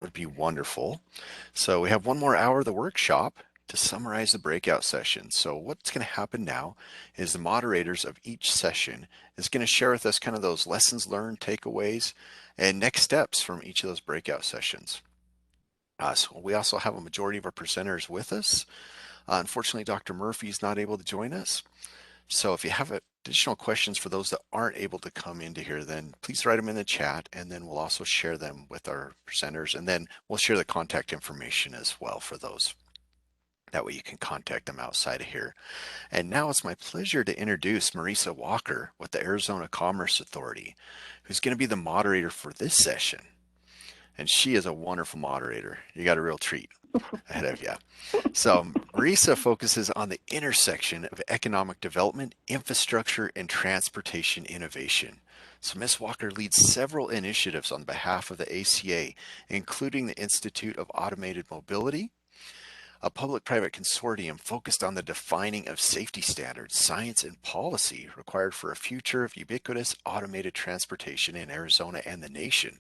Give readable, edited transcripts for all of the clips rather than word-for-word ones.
would be wonderful. So we have one more hour of the workshop to summarize the breakout session. So what's going to happen now is the moderators of each session is going to share with us kind of those lessons learned, takeaways, and next steps from each of those breakout sessions. So we also have a majority of our presenters with us. Unfortunately, Dr. Murphy is not able to join us. So if you have additional questions for those that aren't able to come into here, then please write them in the chat, and then we'll also share them with our presenters, and then we'll share the contact information as well for those. That way you can contact them outside of here. And now it's my pleasure to introduce Marisa Walker with the Arizona Commerce Authority, who's going to be the moderator for this session. And she is a wonderful moderator. You got a real treat ahead of you. So Marisa focuses on the intersection of economic development, infrastructure, and transportation innovation. So Ms. Walker leads several initiatives on behalf of the ACA, including the Institute of Automated Mobility, a public-private consortium focused on the defining of safety standards, science, and policy required for a future of ubiquitous automated transportation in Arizona and the nation.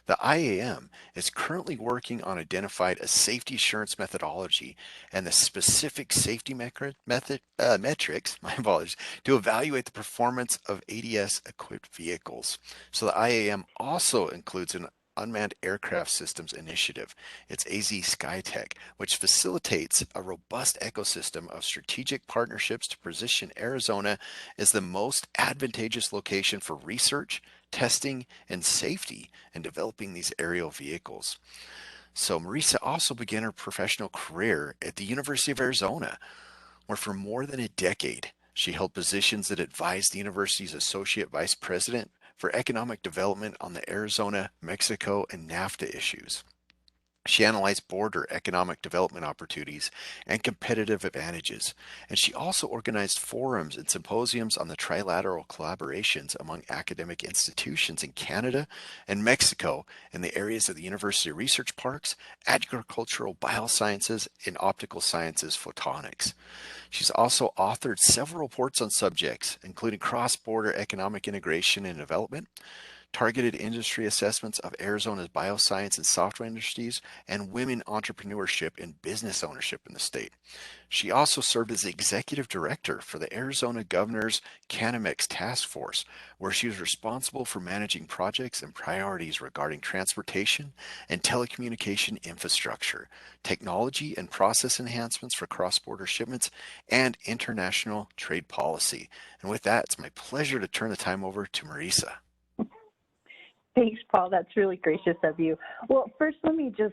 The IAM is currently working on identified a safety assurance methodology and the specific safety metrics, my apologies, to evaluate the performance of ADS-equipped vehicles. So the IAM also includes an Unmanned Aircraft Systems Initiative. It's 𝐀𝐫𝐲𝐳𝐬, which facilitates a robust ecosystem of strategic partnerships to position Arizona as the most advantageous location for research, testing, and safety in developing these aerial vehicles. So Marisa also began her professional career at the University of Arizona, where for more than a decade, she held positions that advised the university's Associate Vice President for Economic Development on the Arizona, Mexico, and NAFTA issues. She analyzed border economic development opportunities and competitive advantages, and she also organized forums and symposiums on the trilateral collaborations among academic institutions in Canada and Mexico in the areas of the university research parks, agricultural biosciences, and optical sciences photonics. She's also authored several reports on subjects, including cross-border economic integration and development, targeted industry assessments of Arizona's bioscience and software industries, and women entrepreneurship and business ownership in the state. She also served as the executive director for the Arizona Governor's 𝐀𝐫𝐢𝐳 Task Force, where she was responsible for managing projects and priorities regarding transportation and telecommunication infrastructure, technology and process enhancements for cross-border shipments, and international trade policy. And with that, it's my pleasure to turn the time over to Marisa. Thanks, Paul. That's really gracious of you. Well, first, let me just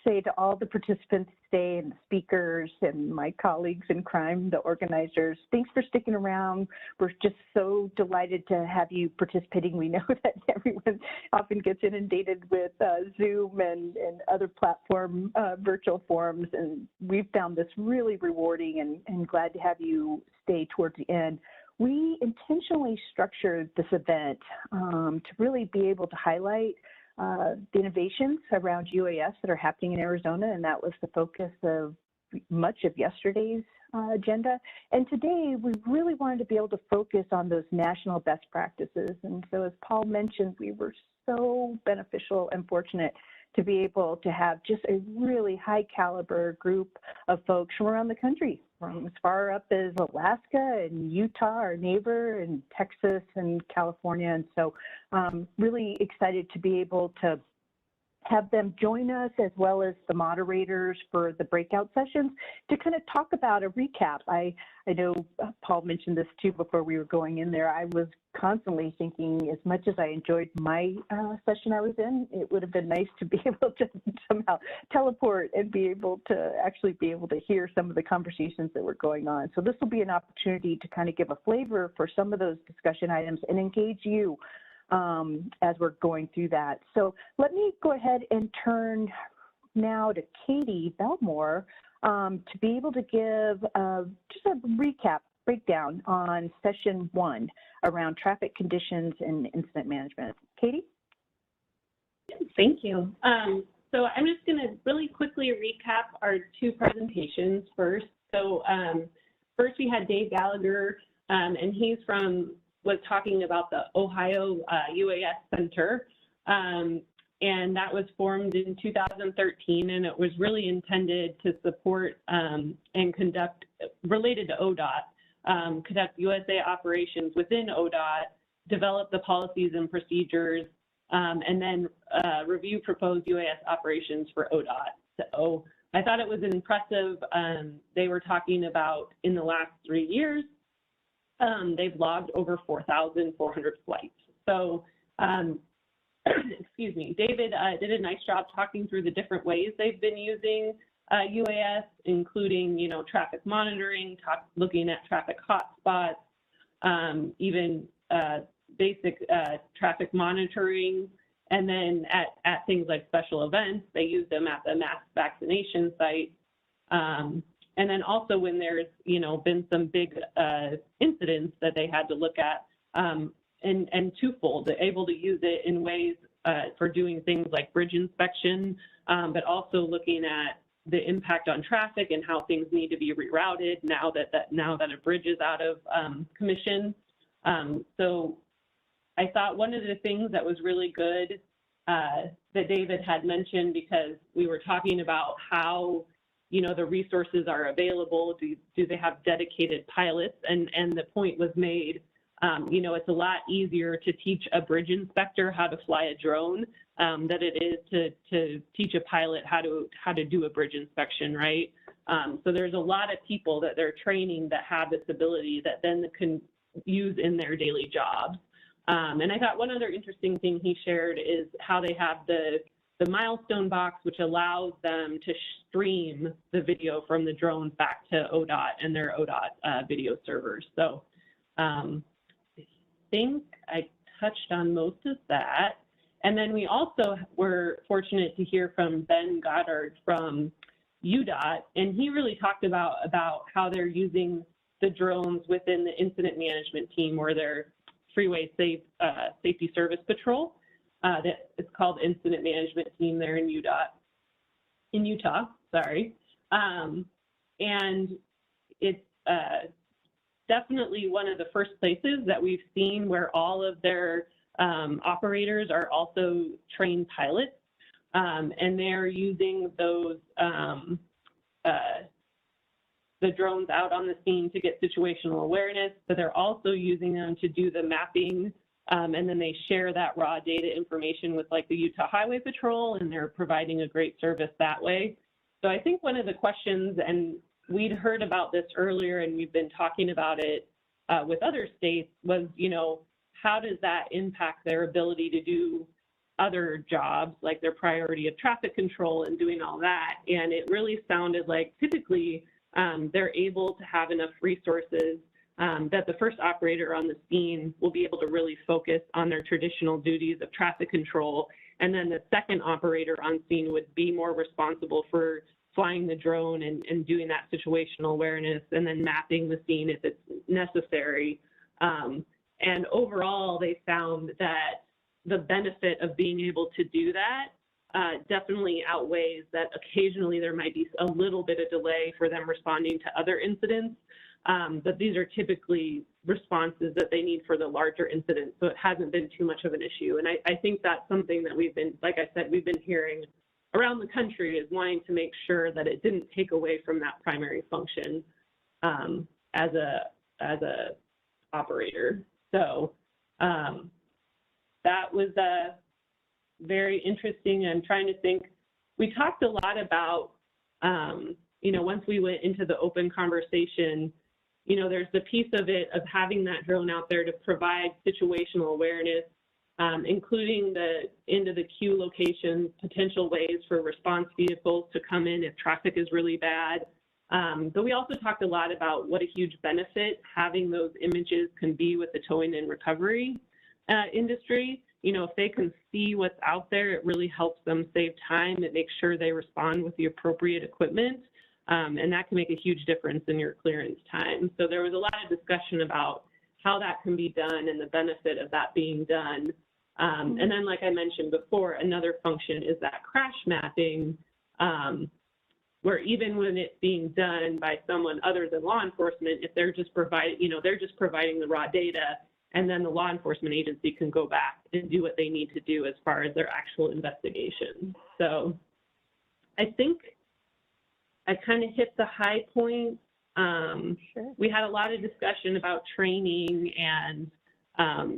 say to all the participants today and the speakers and my colleagues in crime, the organizers, thanks for sticking around. We're just so delighted to have you participating. We know that everyone often gets inundated with Zoom and other platform virtual forums, and we've found this really rewarding and glad to have you stay towards the end. We intentionally structured this event to really be able to highlight the innovations around UAS that are happening in Arizona, and that was the focus of much of yesterday's agenda. And today, we really wanted to be able to focus on those national best practices. And so as Paul mentioned, we were so beneficial and fortunate to be able to have just a really high caliber group of folks from around the country, from as far up as Alaska and Utah, our neighbor, and Texas and California. And so really excited to be able to have them join us, as well as the moderators for the breakout sessions, to kind of talk about a recap. I know Paul mentioned this too before we were going in there. I was constantly thinking, as much as I enjoyed my session I was in, it would have been nice to be able to somehow teleport and be able to actually be able to hear some of the conversations that were going on. So this will be an opportunity to kind of give a flavor for some of those discussion items and engage you as we're going through that. So let me go ahead and turn now to Katie Belmore to be able to give just a breakdown on session 1 around traffic conditions and incident management. Katie? Thank you. So I'm just going to really quickly recap our 2 presentations first. So first we had Dave Gallagher, and he's was talking about the Ohio UAS Center. and that was formed in 2013, and it was really intended to support and conduct, related to ODOT, conduct USA operations within ODOT, develop the policies and procedures, and then review proposed UAS operations for ODOT. So I thought it was impressive. They were talking about in the last 3 years, they've logged over 4,400 flights. So, excuse me, David did a nice job talking through the different ways they've been using UAS, including, you know, traffic monitoring, looking at traffic hotspots, even basic traffic monitoring, and then at things like special events, they use them at the mass vaccination site. And then also when there's, you know, been some big incidents that they had to look at, and twofold, they're able to use it in ways for doing things like bridge inspection, but also looking at the impact on traffic and how things need to be rerouted now that a bridge is out of commission. So I thought one of the things that was really good that David had mentioned, because we were talking about how, you know, the resources are available, do they have dedicated pilots? And the point was made, you know, it's a lot easier to teach a bridge inspector how to fly a drone than it is to teach a pilot how to do a bridge inspection, right? So there's a lot of people that they're training that have this ability that then can use in their daily jobs. And I thought one other interesting thing he shared is how they have the milestone box, which allows them to stream the video from the drones back to ODOT and their ODOT video servers. So I think I touched on most of that. And then we also were fortunate to hear from Ben Goddard from UDOT, and he really talked about how they're using the drones within the incident management team, or their freeway safety service patrol. That it's called incident management team there in Utah, sorry. And it's definitely one of the first places that we've seen where all of their operators are also trained pilots, and they're using those the drones out on the scene to get situational awareness, but they're also using them to do the mapping, and then they share that raw data information with like the Utah Highway Patrol, and they're providing a great service that way. So I think one of the questions, and we'd heard about this earlier and we've been talking about it with other states, was, you know, how does that impact their ability to do other jobs, like their priority of traffic control and doing all that? And it really sounded like typically they're able to have enough resources that the first operator on the scene will be able to really focus on their traditional duties of traffic control. And then the second operator on scene would be more responsible for flying the drone and doing that situational awareness, and then mapping the scene if it's necessary. And overall, they found that the benefit of being able to do that definitely outweighs that occasionally there might be a little bit of delay for them responding to other incidents. But these are typically responses that they need for the larger incidents, so it hasn't been too much of an issue. And I think that's something that we've been, like I said, we've been hearing around the country, is wanting to make sure that it didn't take away from that primary function as a operator. So that was very interesting. I'm trying to think. We talked a lot about, you know, once we went into the open conversation, you know, there's the piece of it of having that drone out there to provide situational awareness, including the into the queue locations, potential ways for response vehicles to come in if traffic is really bad. But we also talked a lot about what a huge benefit having those images can be with the towing and recovery industry. You know, if they can see what's out there, it really helps them save time. It makes sure they respond with the appropriate equipment. And that can make a huge difference in your clearance time. So there was a lot of discussion about how that can be done and the benefit of that being done. And then, like I mentioned before, another function is that crash mapping, where even when it's being done by someone other than law enforcement, if they're just providing, you know, they're just providing the raw data, and then the law enforcement agency can go back and do what they need to do as far as their actual investigation. So I think I kind of hit the high points. Sure. We had a lot of discussion about training and,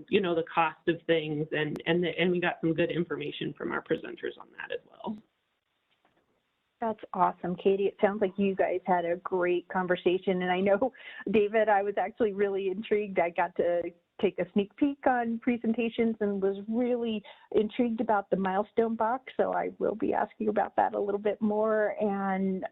you know, the cost of things, and we got some good information from our presenters on that as well. That's awesome, Katie. It sounds like you guys had a great conversation. And I know, David, I was actually really intrigued. I got to take a sneak peek on presentations and was really intrigued about the milestone box. So I will be asking about that a little bit more, and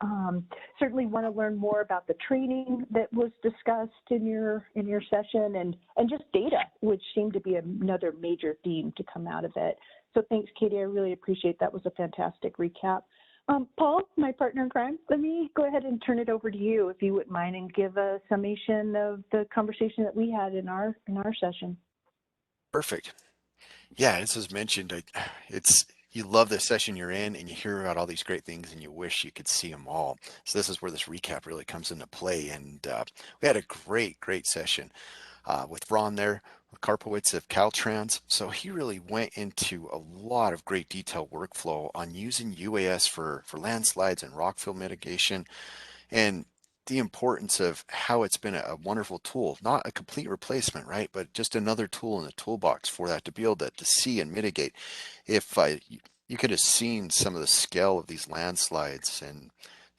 certainly want to learn more about the training that was discussed in your session, and just data, which seemed to be another major theme to come out of it. So thanks, Katie. I really appreciate that. Was a fantastic recap. Paul, my partner in crime, let me go ahead and turn it over to you, if you wouldn't mind, and give a summation of the conversation that we had in our session. Perfect. Yeah, as was mentioned, you love the session you're in, and you hear about all these great things, and you wish you could see them all. So this is where this recap really comes into play. And we had a great session with Ron there, with Karpowicz of Caltrans. So he really went into a lot of great detailed workflow on using UAS for landslides and rockfill mitigation, and the importance of how it's been a wonderful tool, not a complete replacement, right? But just another tool in the toolbox for that, to be able to see and mitigate. If you could have seen some of the scale of these landslides and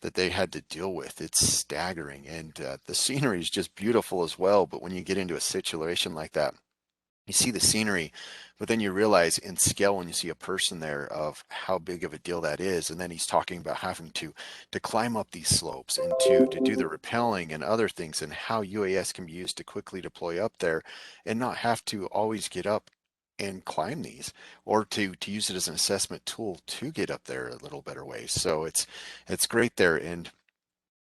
that they had to deal with, it's staggering. And the scenery is just beautiful as well. But when you get into a situation like that, you see the scenery, but then you realize in scale when you see a person there of how big of a deal that is. And then he's talking about having to climb up these slopes and to do the rappelling and other things, and how UAS can be used to quickly deploy up there and not have to always get up and climb these, or to use it as an assessment tool to get up there a little better way. So it's great there. And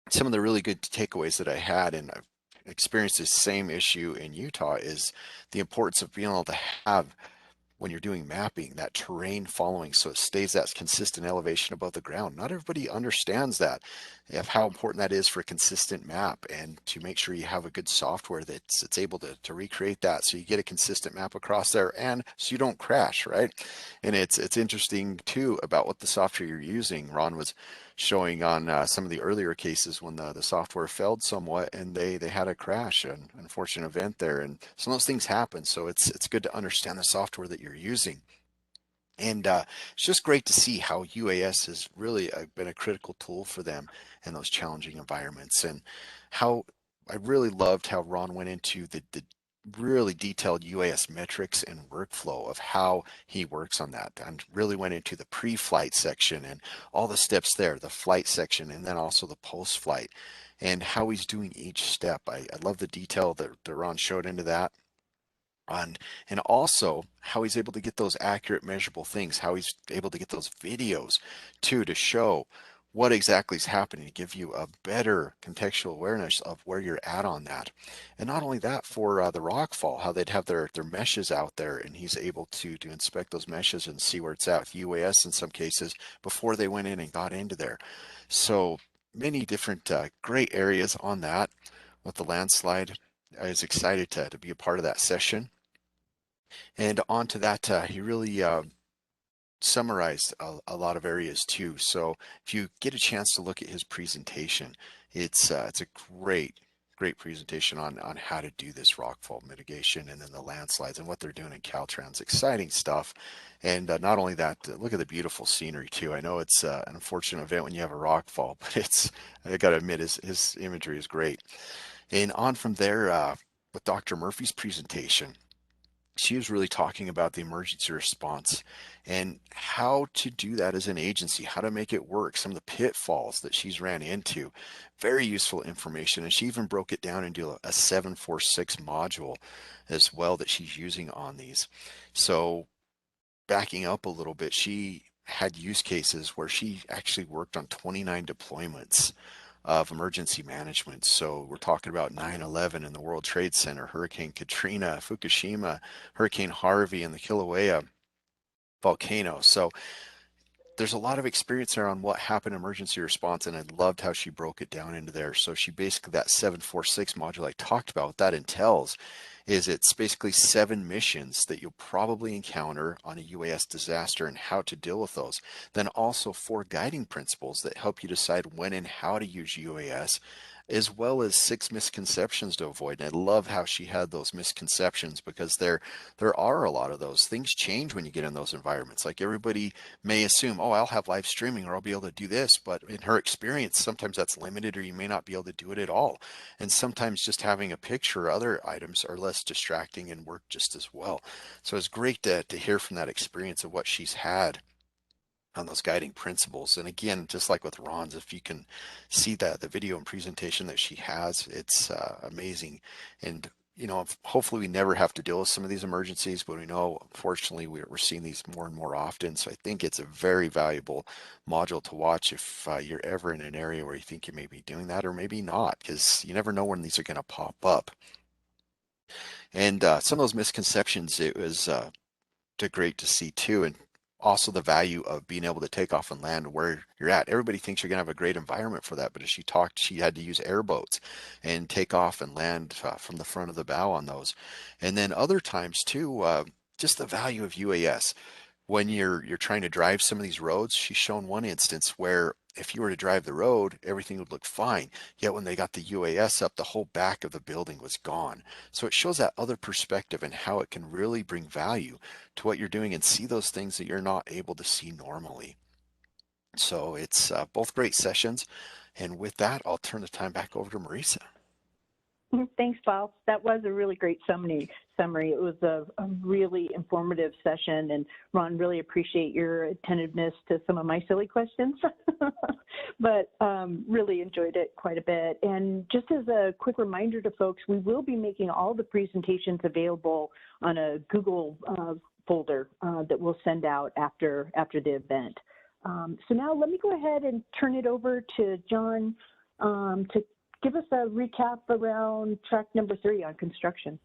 some of the really good takeaways that I had, and I've experienced this same issue in Utah, is the importance of being able to have, when you're doing mapping, that terrain following, so it stays that consistent elevation above the ground. Not everybody understands that, of how important that is for a consistent map, and to make sure you have a good software that's able to recreate that, so you get a consistent map across there, and so you don't crash, right? And it's interesting too about what the software you're using. Ron was showing on some of the earlier cases when the software failed somewhat, and they had a crash, an unfortunate event there, and some of those things happen. So it's good to understand the software that you're using. And it's just great to see how UAS has really been a critical tool for them in those challenging environments. And how I really loved how Ron went into the really detailed UAS metrics and workflow of how he works on that, and really went into the pre-flight section and all the steps there, the flight section, and then also the post-flight, and how he's doing each step. I love the detail that Ron showed into that. And also how he's able to get those accurate measurable things, how he's able to get those videos too, to show what exactly is happening, to give you a better contextual awareness of where you're at on that. And not only that, for the rockfall, how they'd have their meshes out there, and he's able to inspect those meshes and see where it's at with UAS in some cases before they went in and got into there. So many different great areas on that with the landslide. I was excited to be a part of that session. And onto that, he really summarized a lot of areas too. So if you get a chance to look at his presentation, it's a great presentation on how to do this rockfall mitigation, and then the landslides and what they're doing in Caltrans. Exciting stuff. And not only that, look at the beautiful scenery too. I know it's an unfortunate event when you have a rockfall, but I got to admit, his imagery is great. And on from there, with Dr. Murphy's presentation, she was really talking about the emergency response and how to do that as an agency, how to make it work, some of the pitfalls that she's ran into. Very useful information. And she even broke it down into a 746 module as well that she's using on these. So backing up a little bit, she had use cases where she actually worked on 29 deployments of emergency management. So we're talking about 9/11 in the World Trade Center, Hurricane Katrina, Fukushima, Hurricane Harvey, and the Kilauea volcano. So there's a lot of experience there on what happened in emergency response, and I loved how she broke it down into there. So she basically, that 746 module I talked about, what that entails is it's basically 7 missions that you'll probably encounter on a UAS disaster and how to deal with those. Then also 4 guiding principles that help you decide when and how to use UAS, as well as 6 misconceptions to avoid. And I love how she had those misconceptions, because there are a lot of those. Things change when you get in those environments. Like, everybody may assume, oh, I'll have live streaming or I'll be able to do this, but in her experience, sometimes that's limited, or you may not be able to do it at all. And sometimes just having a picture or other items are less distracting and work just as well. So it's great to hear from that experience of what she's had on those guiding principles. And again, just like with Ron's, if you can see that the video and presentation that she has, it's amazing. And you know, hopefully we never have to deal with some of these emergencies, but we know, unfortunately, we're seeing these more and more often. So I think it's a very valuable module to watch if you're ever in an area where you think you may be doing that, or maybe not, because you never know when these are going to pop up. And some of those misconceptions, it was great to see too. And also the value of being able to take off and land where you're at. Everybody thinks you're going to have a great environment for that, but as she talked, she had to use airboats and take off and land from the front of the bow on those. And then other times too, just the value of UAS. When you're trying to drive some of these roads, she's shown one instance where if you were to drive the road, everything would look fine. Yet when they got the UAS up, the whole back of the building was gone. So it shows that other perspective and how it can really bring value to what you're doing and see those things that you're not able to see normally. So it's both great sessions. And with that, I'll turn the time back over to Marisa. Thanks, Paul. That was a really great summary. It was a really informative session, and Ron, really appreciate your attentiveness to some of my silly questions, but really enjoyed it quite a bit. And just as a quick reminder to folks, we will be making all the presentations available on a Google folder that we'll send out after the event. So now let me go ahead and turn it over to John to give us a recap around track number 3 on construction.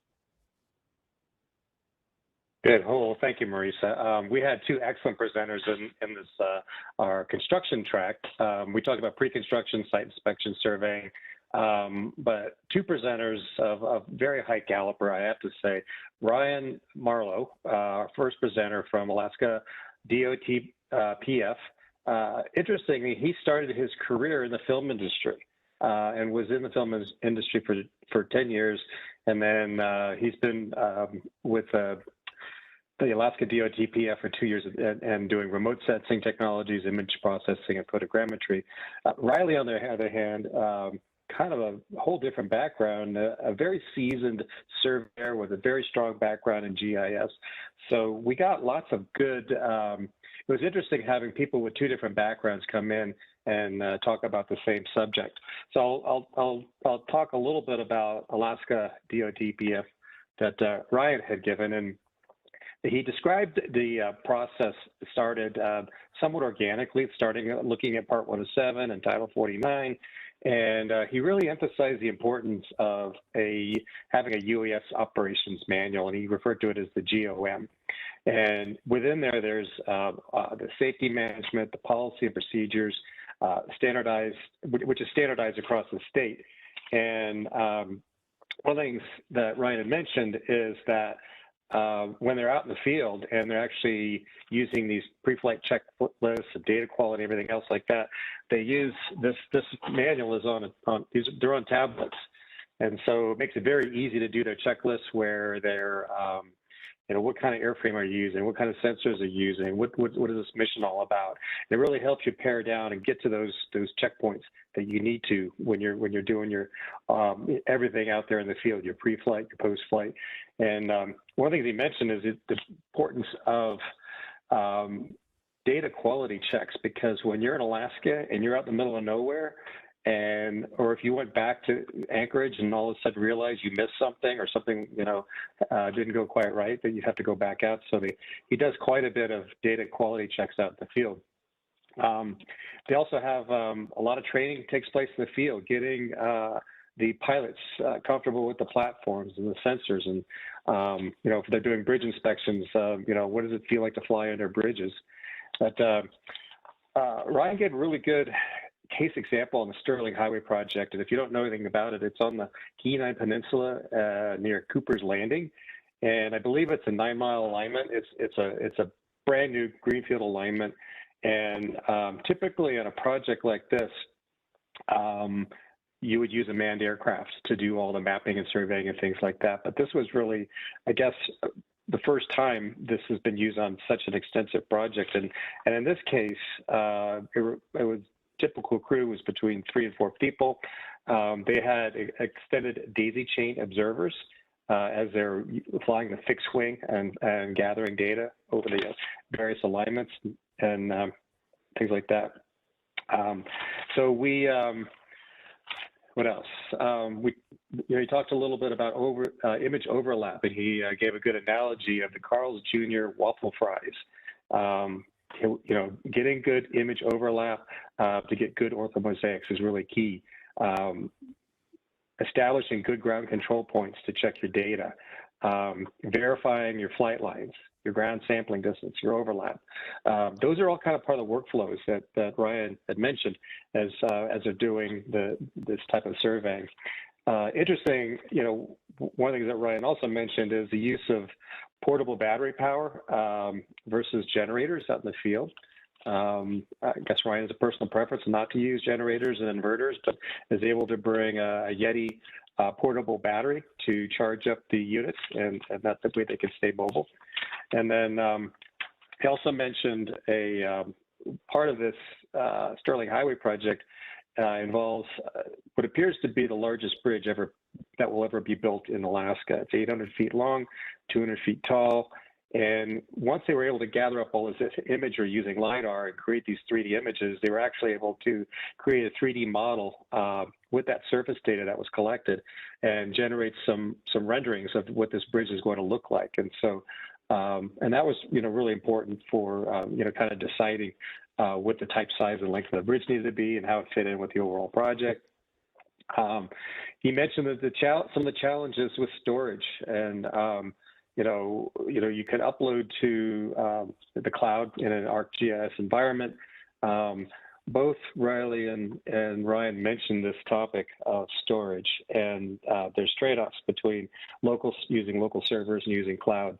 Good. Well, thank you, Marisa. We had 2 excellent presenters in this our construction track. We talked about pre-construction, site inspection, surveying, but 2 presenters of very high caliber, I have to say. Ryan Marlowe, our first presenter from Alaska DOT-PF. Interestingly, he started his career in the film industry. And was in the film industry for 10 years. And then he's been with the Alaska DOT-PF for 2 years and doing remote sensing technologies, image processing, and photogrammetry. Riley, on the other hand, kind of a whole different background, a very seasoned surveyor with a very strong background in GIS. So we got lots of good, it was interesting having people with 2 different backgrounds come in and talk about the same subject. So I'll talk a little bit about Alaska DOT-PF that Ryan had given, and he described the process started somewhat organically, starting looking at Part 107 and Title 49, and he really emphasized the importance of having a UAS operations manual, and he referred to it as the GOM. And within there, there's the safety management, the policy and procedures, standardized, which is standardized across the state. And one of the things that Ryan had mentioned is that when they're out in the field and they're actually using these pre-flight checklists of data quality, everything else like that, they use this manual is they're on tablets. And so it makes it very easy to do their checklists where they're what kind of airframe are you using? What kind of sensors are you using? What is this mission all about? And it really helps you pare down and get to those checkpoints that you need to when you're doing your everything out there in the field, your pre-flight, your post-flight. And one of the things he mentioned is the importance of data quality checks, because when you're in Alaska and you're out in the middle of nowhere, or if you went back to Anchorage and all of a sudden realized you missed something or something didn't go quite right, then you have to go back out. So he does quite a bit of data quality checks out in the field. They also have a lot of training takes place in the field, getting the pilots comfortable with the platforms and the sensors, and if they're doing bridge inspections, what does it feel like to fly under bridges? But Ryan gave a really good case example on the Sterling Highway project, and if you don't know anything about it, it's on the Kenai Peninsula near Cooper's Landing, and I believe it's a 9-mile alignment. It's a brand new greenfield alignment, and typically on a project like this, you would use a manned aircraft to do all the mapping and surveying and things like that. But this was really, I guess, the first time this has been used on such an extensive project. And in this case, it was typical crew was between 3 and 4 people. They had extended daisy chain observers as they're flying the fixed wing and gathering data over the various alignments and things like that. So we, what else? He talked a little bit about image overlap, and he gave a good analogy of the Carl's Jr. waffle fries. Getting good image overlap to get good orthomosaics is really key. Establishing good ground control points to check your data, verifying your flight lines, your ground sampling distance, your overlap. Those are all kind of part of the workflows that Ryan had mentioned as they're doing this type of surveying. Interesting, one of the things that Ryan also mentioned is the use of portable battery power versus generators out in the field. I guess Ryan has a personal preference not to use generators and inverters, but is able to bring a Yeti portable battery to charge up the units, and that's the way they can stay mobile. And then he also mentioned a part of this Sterling Highway project involves what appears to be the largest bridge that will ever be built in Alaska. It's 800 feet long, 200 feet tall. And once they were able to gather up all this imagery using LiDAR and create these 3D images, they were actually able to create a 3D model with that surface data that was collected and generate some renderings of what this bridge is going to look like. And so, and that was, really important for, kind of deciding what the type, size, and length of the bridge needed to be and how it fit in with the overall project. He mentioned that some of the challenges with storage, and you can upload to the cloud in an ArcGIS environment. Both Riley and Ryan mentioned this topic of storage, and there's trade-offs between using local servers and using cloud.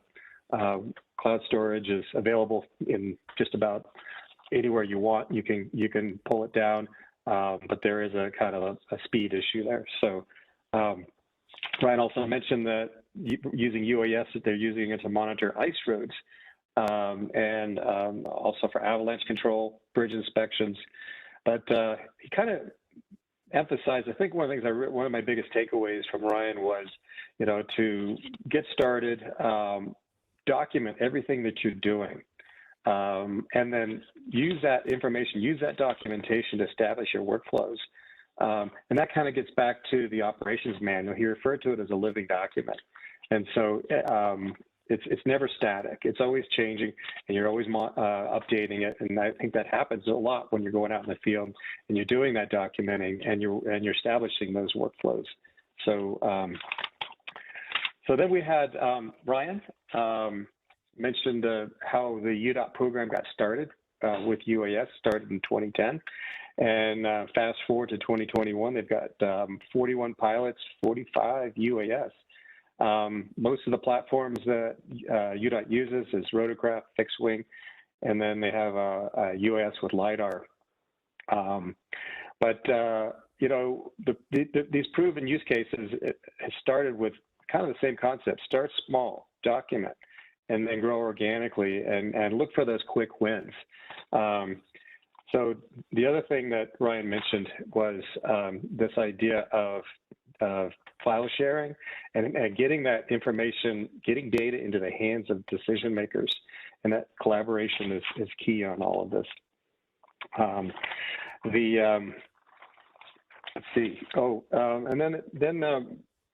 Cloud storage is available in just about anywhere you want. You can pull it down, but there is a kind of a speed issue there. So Ryan also mentioned that using UAS, that they're using it to monitor ice roads, and also for avalanche control, bridge inspections. But he kind of emphasized, I think one of my biggest takeaways from Ryan was, to get started, document everything that you're doing, and then use that information, use that documentation to establish your workflows. And that kind of gets back to the operations manual. He referred to it as a living document. And so it's never static. It's always changing, and you're always updating it. And I think that happens a lot when you're going out in the field and you're doing that documenting and you're establishing those workflows. So so then we had Ryan mentioned how the UDOT program got started with UAS, started in 2010. And fast forward to 2021, they've got 41 pilots, 45 UAS. Most of the platforms that UDOT uses is rotorcraft, fixed wing, and then they have a UAS with LiDAR. These proven use cases have started with kind of the same concept: start small, document, and then grow organically, and look for those quick wins. So the other thing that Ryan mentioned was this idea of file sharing and getting that information, getting data into the hands of decision makers, and that collaboration is key on all of this. Let's see. And then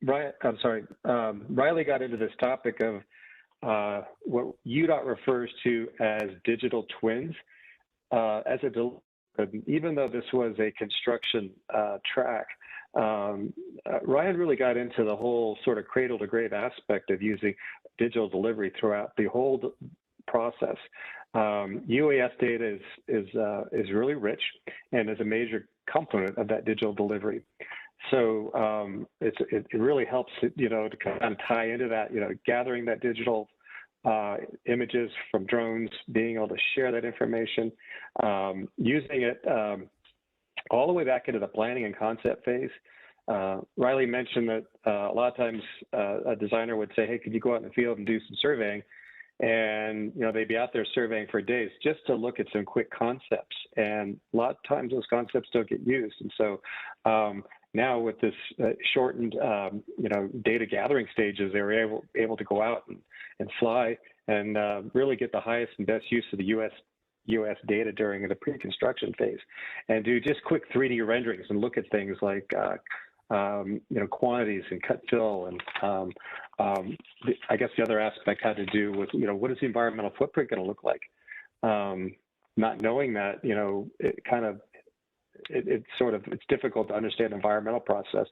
Riley got into this topic of what UDOT refers to as digital twins. Even though this was a construction track, Ryan really got into the whole sort of cradle to grave aspect of using digital delivery throughout the whole process. UAS data is really rich and is a major component of that digital delivery. So it really helps, to kind of tie into that, gathering that digital images from drones, being able to share that information, using it all the way back into the planning and concept phase. Riley mentioned that a lot of times a designer would say, hey, could you go out in the field and do some surveying? And, they'd be out there surveying for days just to look at some quick concepts. And a lot of times those concepts don't get used. And so now with this shortened, data gathering stages, they were able to go out and fly and really get the highest and best use of the UAS data during the pre-construction phase and do just quick 3D renderings and look at things like quantities and cut fill. And I guess the other aspect had to do with, what is the environmental footprint going to look like? Not knowing that, it's difficult to understand the environmental process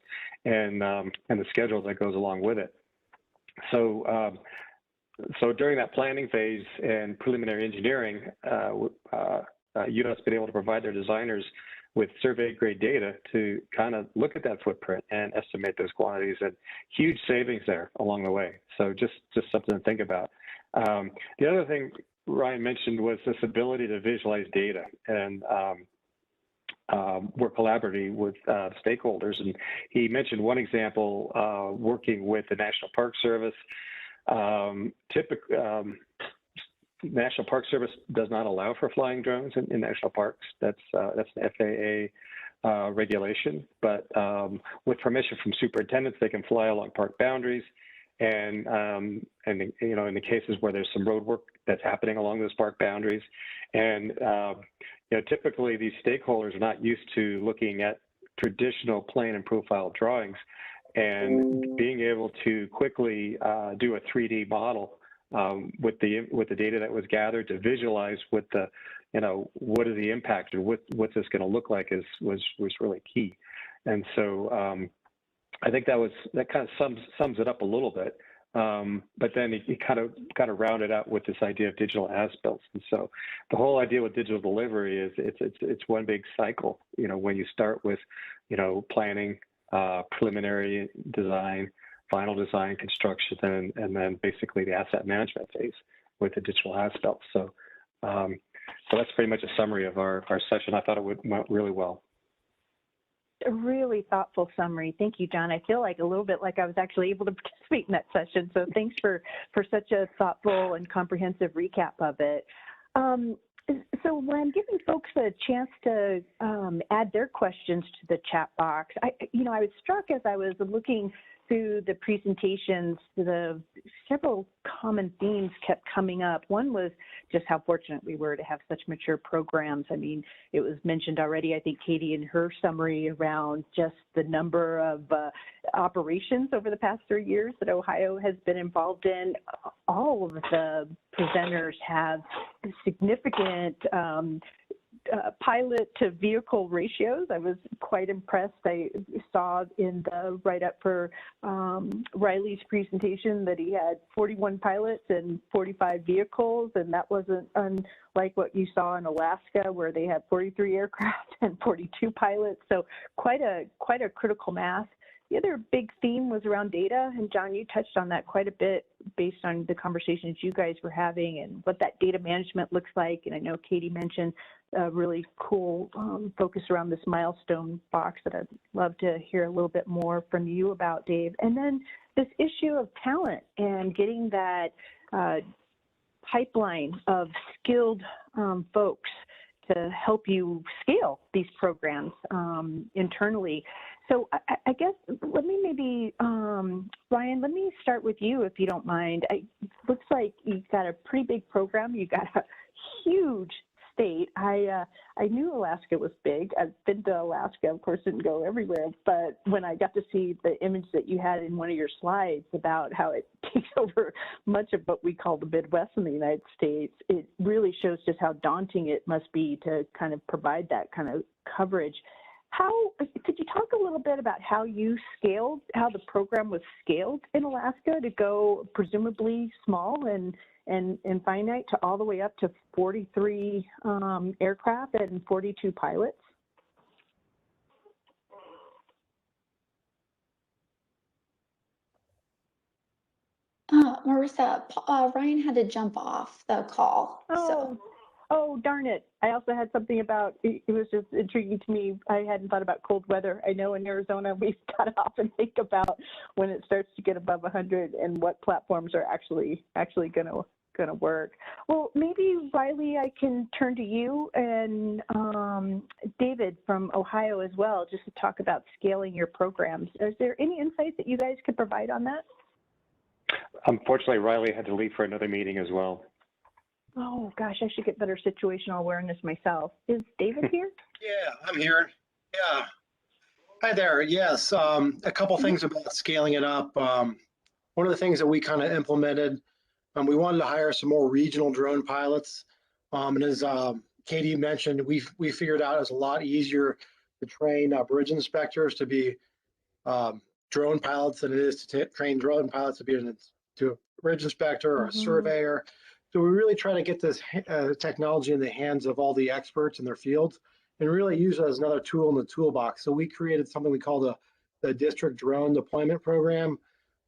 and the schedule that goes along with it. So during that planning phase and preliminary engineering, UNO's been able to provide their designers with survey grade data to kind of look at that footprint and estimate those quantities, and huge savings there along the way. So just something to think about. The other thing Ryan mentioned was this ability to visualize data and work collaboratively with stakeholders. And he mentioned one example, working with the National Park Service. National Park Service does not allow for flying drones in national parks. That's an FAA regulation. But with permission from superintendents, they can fly along park boundaries. And in the cases where there's some road work that's happening along those park boundaries, and typically these stakeholders are not used to looking at traditional plane and profile drawings, and being able to quickly do a 3D model with the data that was gathered to visualize what is the impact or what's this going to look like was really key. And so I think that kind of sums it up a little bit. But then he kind of rounded out with this idea of digital as-built. And so the whole idea with digital delivery is it's one big cycle. When you start with planning, preliminary design, final design, construction, and then basically the asset management phase with the digital as-built. So that's pretty much a summary of our session. I thought it went really well. A really thoughtful summary. Thank you, John. I feel like a little bit like I was actually able to participate in that session. So thanks for such a thoughtful and comprehensive recap of it. So when I'm giving folks a chance to add their questions to the chat box, I was struck as I was looking through the presentations, the several common themes kept coming up. One was just how fortunate we were to have such mature programs. I mean, it was mentioned already, I think, Katie, in her summary around just the number of operations over the past 3 years that Ohio has been involved in. All of the presenters have significant pilot to vehicle ratios. I was quite impressed. I saw in the write-up for Riley's presentation that he had 41 pilots and 45 vehicles, and that wasn't unlike what you saw in Alaska, where they had 43 aircraft and 42 pilots. So quite a critical mass. The other big theme was around data, and John, you touched on that quite a bit based on the conversations you guys were having and what that data management looks like. And I know Katie mentioned a really cool focus around this milestone box that I'd love to hear a little bit more from you about, Dave. And then this issue of talent and getting that pipeline of skilled folks to help you scale these programs internally. So I guess let me maybe, Ryan, let me start with you if you don't mind. It looks like you've got a pretty big program. You've got a huge state. I knew Alaska was big. I've been to Alaska, of course, didn't go everywhere, but when I got to see the image that you had in one of your slides about how it takes over much of what we call the Midwest in the United States, it really shows just how daunting it must be to kind of provide that kind of coverage. Could you talk a little bit about how you scaled, how the program was scaled in Alaska to go presumably small and and finite to all the way up to 43 aircraft and 42 pilots? Marisa, Ryan had to jump off the call. Oh, darn it. I also had something about, it was just intriguing to me. I hadn't thought about cold weather. I know in Arizona, we've got to often think about when it starts to get above 100 and what platforms are actually going to work. Well, maybe Riley, I can turn to you and David from Ohio as well, just to talk about scaling your programs. Is there any insight that you guys could provide on that? Unfortunately, Riley had to leave for another meeting as well. Oh, gosh, I should get better situational awareness myself. Is David here? Yeah, I'm here. Yeah. Hi there. Yes, a couple things about scaling it up. One of the things that we kind of implemented, we wanted to hire some more regional drone pilots. And as Katie mentioned, we figured out it's a lot easier to train bridge inspectors to be drone pilots than it is to train drone pilots to be a bridge inspector or a surveyor. So we really try to get this technology in the hands of all the experts in their fields and really use it as another tool in the toolbox. So we created something we call the District Drone Deployment Program,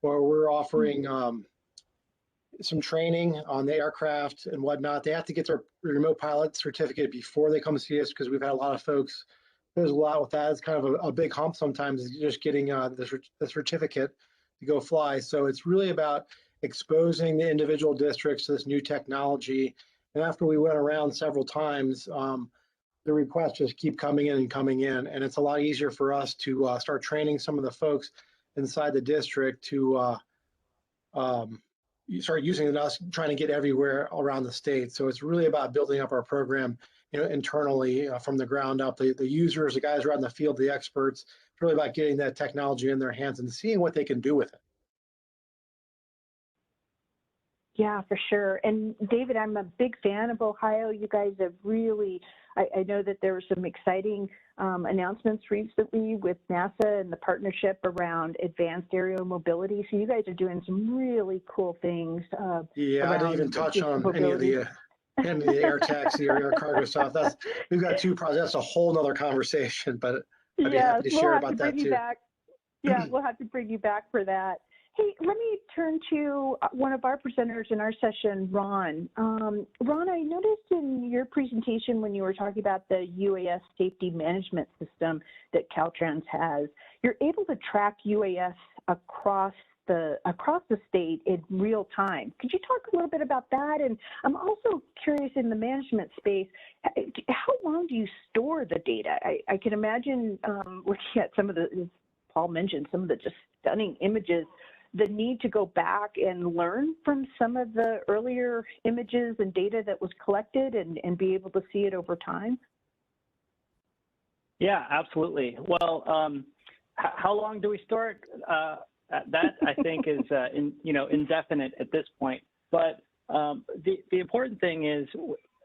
where we're offering some training on the aircraft and whatnot. They have to get their remote pilot certificate before they come see us, because we've had a lot of folks. There's a lot with that. It's kind of a big hump sometimes, is just getting the certificate to go fly. So it's really about exposing the individual districts to this new technology. And after we went around several times, the requests just keep coming in and coming in. And it's a lot easier for us to start training some of the folks inside the district to start using us, trying to get everywhere around the state. So it's really about building up our program, internally from the ground up. The users, the guys around in the field, the experts. It's really about getting that technology in their hands and seeing what they can do with it. Yeah, for sure. And David, I'm a big fan of Ohio. You guys have really, I know that there were some exciting announcements recently with NASA and the partnership around advanced aerial mobility. So you guys are doing some really cool things. Yeah, I didn't even touch on any of the air taxi or air cargo stuff. We've got two projects. That's a whole nother conversation, but I'd be happy to share about that too. Yeah, we'll have to bring you back for that. Hey, let me turn to one of our presenters in our session, Ron. Ron, I noticed in your presentation when you were talking about the UAS safety management system that Caltrans has, you're able to track UAS across the state in real time. Could you talk a little bit about that? And I'm also curious, in the management space, how long do you store the data? I can imagine looking at some of the, as Paul mentioned, some of the just stunning images, the need to go back and learn from some of the earlier images and data that was collected and be able to see it over time? Yeah, absolutely. Well, how long do we store it? That I think is indefinite at this point. But the important thing is,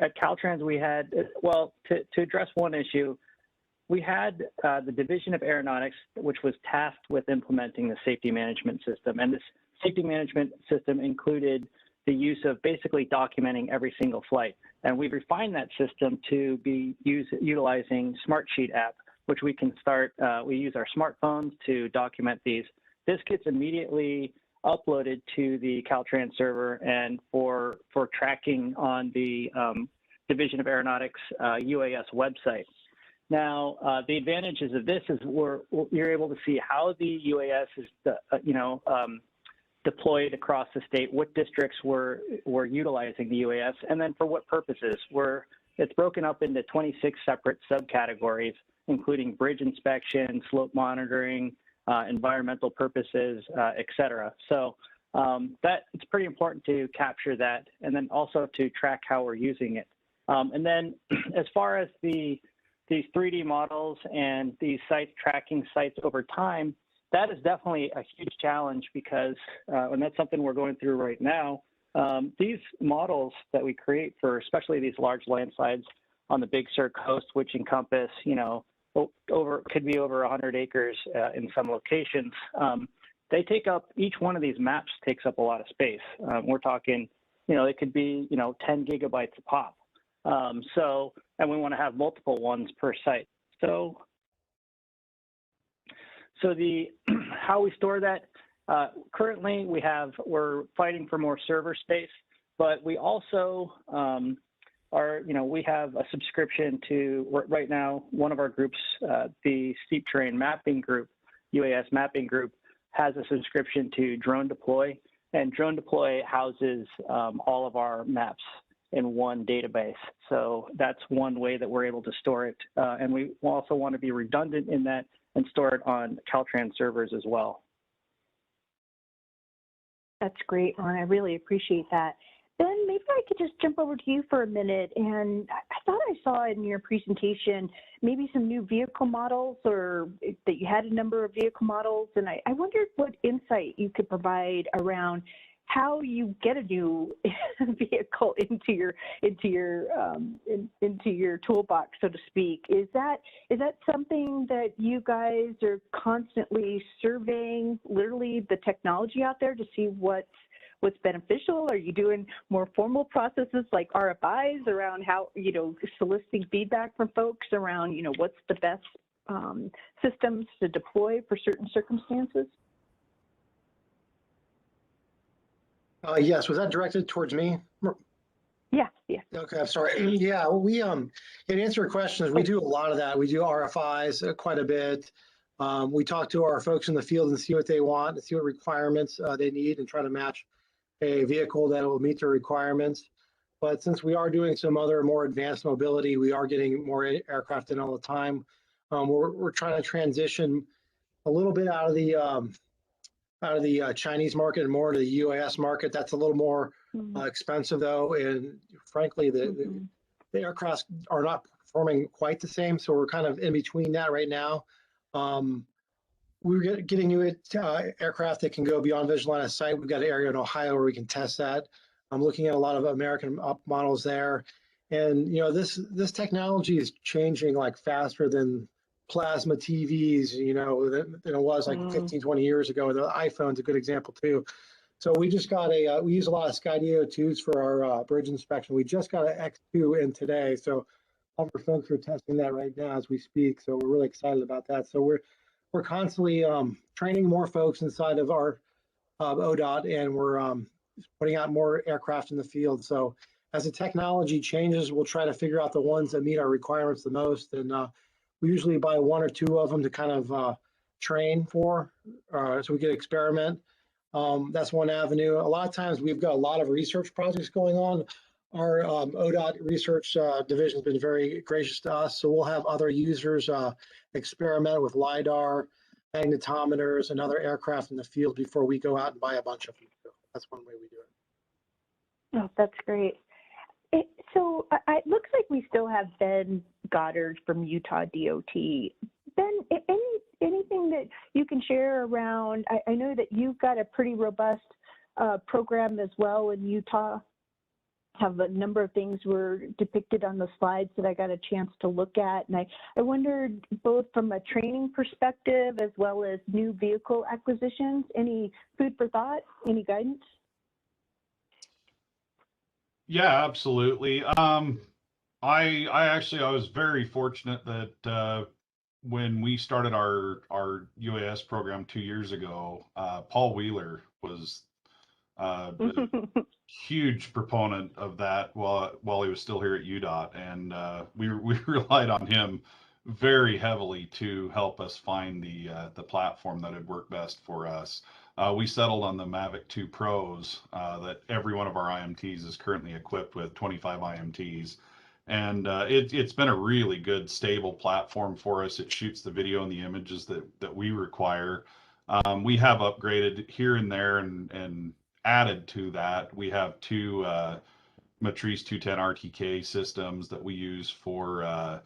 at Caltrans we had, well, to address one issue, we had the Division of Aeronautics, which was tasked with implementing the safety management system. And this safety management system included the use of basically documenting every single flight. And we refined that system to be utilizing Smartsheet app, which we can start, we use our smartphones to document these. This gets immediately uploaded to the Caltrans server and for tracking on the Division of Aeronautics UAS website. Now, the advantages of this is you're able to see how the UAS is, deployed across the state, what districts were utilizing the UAS, and then for what purposes. It's broken up into 26 separate subcategories, including bridge inspection, slope monitoring, environmental purposes, et cetera. So it's pretty important to capture that, and then also to track how we're using it. And then as far as these 3D models and these sites, tracking sites over time, that is definitely a huge challenge because, and that's something we're going through right now, these models that we create for especially these large landslides on the Big Sur coast, which encompass, could be over 100 acres in some locations, they take up, each one of these maps takes up a lot of space. We're talking it could be, 10 gigabytes a pop. And we want to have multiple ones per site. So the how we store that, currently we're fighting for more server space, but we also we have a subscription to, right now, one of our groups, the Steep Terrain Mapping Group, UAS Mapping Group, has a subscription to Drone Deploy, and Drone Deploy houses all of our maps in one database. So that's one way that we're able to store it. And we also want to be redundant in that and store it on Caltrans servers as well. That's great, Ron. I really appreciate that. Ben, maybe I could just jump over to you for a minute. And I thought I saw in your presentation maybe some new vehicle models, or that you had a number of vehicle models. And I wondered what insight you could provide around how you get a new vehicle into your toolbox, so to speak. Is that something that you guys are constantly surveying, literally the technology out there, to see what's beneficial? Are you doing more formal processes like RFIs around how, soliciting feedback from folks around, what's the best systems to deploy for certain circumstances? Yes, was that directed towards me? Yeah. Okay, I'm sorry. Yeah, we to answer your questions, we do a lot of that. We do RFIs quite a bit. We talk to our folks in the field and see what they want, and see what requirements they need, and try to match a vehicle that will meet their requirements. But since we are doing some other more advanced mobility, we are getting more aircraft in all the time. We're trying to transition a little bit out of the Chinese market and more to the UAS market. That's a little more expensive, though, and frankly, the aircraft are not performing quite the same. So we're kind of in between that right now. We're getting new aircraft that can go beyond visual line of sight. We've got an area in Ohio where we can test that. I'm looking at a lot of American models there, and this technology is changing like faster than plasma TVs, than it was like 15, 20 years ago. The iPhone's a good example too. So we just got we use a lot of SkyDO2s for our bridge inspection. We just got an X2 in today. So all our folks are testing that right now as we speak. So we're really excited about that. So we're constantly training more folks inside of our ODOT, and we're putting out more aircraft in the field. So as the technology changes, we'll try to figure out the ones that meet our requirements the most. And we usually buy one or two of them to kind of train for, so we can experiment. That's one avenue. A lot of times we've got a lot of research projects going on. Our ODOT research division has been very gracious to us. So we'll have other users experiment with LiDAR, magnetometers, and other aircraft in the field before we go out and buy a bunch of them. So that's one way we do it. Oh, that's great. So it looks like we still have Ben Goddard from Utah DOT. Ben, anything that you can share around, I know that you've got a pretty robust program as well in Utah. Have a number of things were depicted on the slides that I got a chance to look at. And I wondered, both from a training perspective as well as new vehicle acquisitions, any food for thought, any guidance? Yeah, absolutely. I was very fortunate that when we started our UAS program 2 years ago, Paul Wheeler was the huge proponent of that while he was still here at UDOT, and we relied on him very heavily to help us find the platform that would work best for us. We settled on the Mavic 2 Pros that every one of our IMTs is currently equipped with, 25 IMTs. And it's been a really good, stable platform for us. It shoots the video and the images that we require. We have upgraded here and there and added to that. We have two Matrice 210 RTK systems that we use for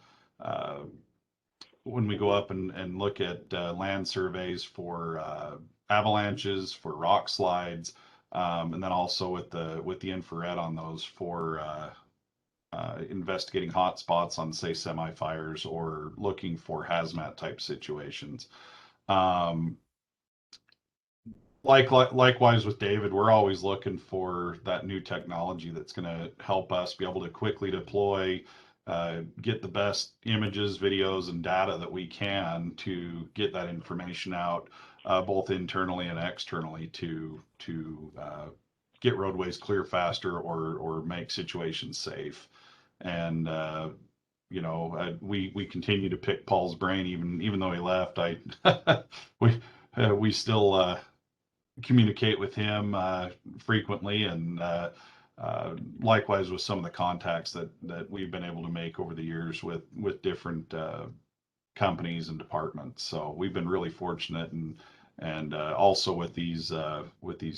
when we go up and look at land surveys for avalanches, for rock slides, and then also with the infrared on those for investigating hot spots on, say, semi-fires or looking for hazmat type situations. Likewise with David, we're always looking for that new technology that's going to help us be able to quickly deploy, get the best images, videos, and data that we can to get that information out, both internally and externally to get roadways clear faster or make situations safe. And we continue to pick Paul's brain even though he left. We still communicate with him frequently, and likewise with some of the contacts that we've been able to make over the years with different companies and departments. So we've been really fortunate, and also with these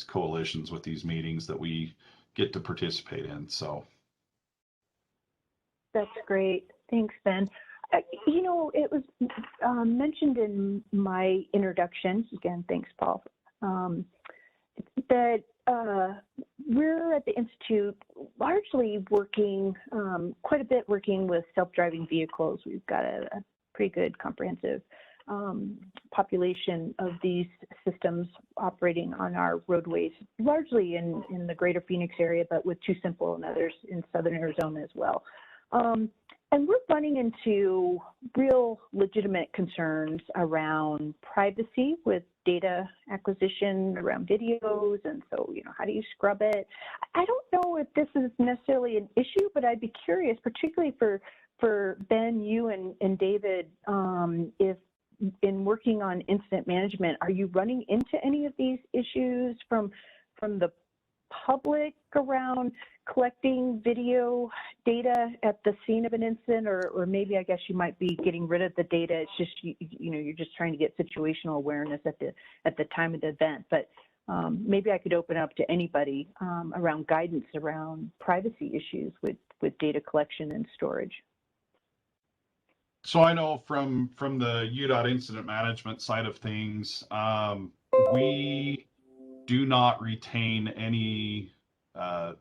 coalitions, with these meetings that we get to participate in. So that's great. Thanks, Ben. It was mentioned in my introduction, again, thanks, Paul, that we're at the Institute largely working, quite a bit working with self-driving vehicles. We've got a pretty good comprehensive population of these systems operating on our roadways, largely in the greater Phoenix area, but with Too Simple and others in southern Arizona as well. And we're running into real legitimate concerns around privacy with data acquisition around videos. And so, how do you scrub it? I don't know if this is necessarily an issue, but I'd be curious, particularly for Ben, you and David, if in working on incident management, are you running into any of these issues from the public around collecting video data at the scene of an incident, or maybe I guess you might be getting rid of the data. It's just you're just trying to get situational awareness at the time of the event. But maybe I could open up to anybody around guidance around privacy issues with data collection and storage. So I know from the UDOT incident management side of things, we do not retain any